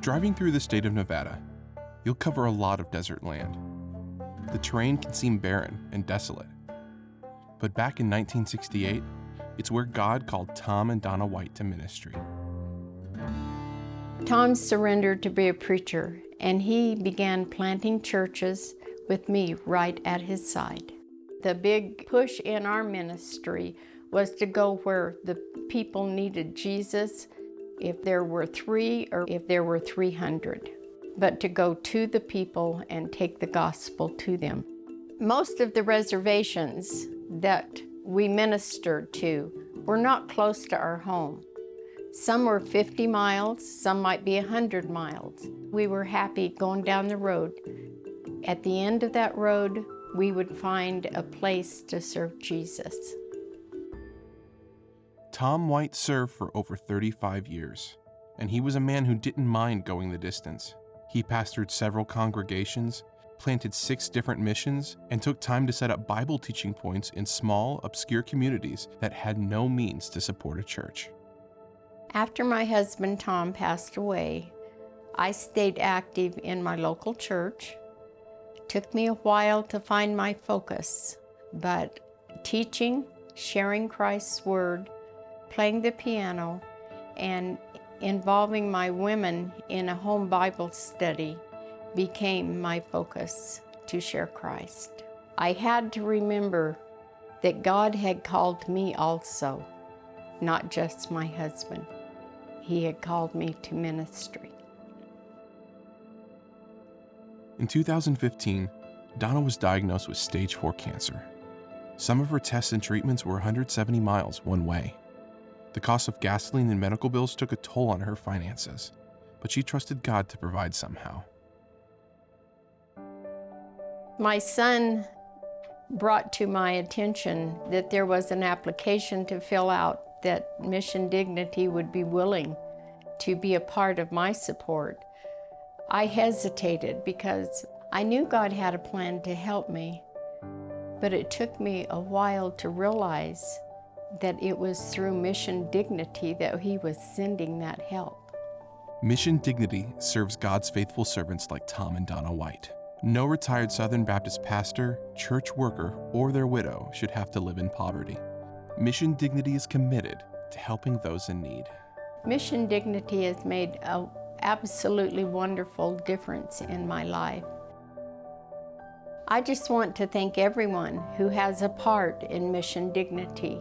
Driving through the state of Nevada, you'll cover a lot of desert land. The terrain can seem barren and desolate. But back in 1968, it's where God called Tom and Donna White to ministry. Tom surrendered to be a preacher, and he began planting churches with me right at his side. The big push in our ministry was to go where the people needed Jesus, if there were 3 or if there were 300, but to go to the people and take the gospel to them. Most of the reservations that we ministered to were not close to our home. Some were 50 miles, some might be 100 miles. We were happy going down the road. At the end of that road, we would find a place to serve Jesus. Tom White served for over 35 years, and he was a man who didn't mind going the distance. He pastored several congregations, planted 6 different missions, and took time to set up Bible teaching points in small, obscure communities that had no means to support a church. After my husband Tom passed away, I stayed active in my local church. It took me a while to find my focus, but teaching, sharing Christ's word, playing the piano, and involving my women in a home Bible study became my focus to share Christ. I had to remember that God had called me also, not just my husband. He had called me to ministry. In 2015, Donna was diagnosed with stage 4 cancer. Some of her tests and treatments were 170 miles one way. The cost of gasoline and medical bills took a toll on her finances, but she trusted God to provide somehow. My son brought to my attention that there was an application to fill out that Mission Dignity would be willing to be a part of my support. I hesitated because I knew God had a plan to help me, but it took me a while to realize that it was through Mission Dignity that He was sending that help. Mission Dignity serves God's faithful servants like Tom and Donna White. No retired Southern Baptist pastor, church worker, or their widow should have to live in poverty. Mission Dignity is committed to helping those in need. Mission Dignity has made an absolutely wonderful difference in my life. I just want to thank everyone who has a part in Mission Dignity.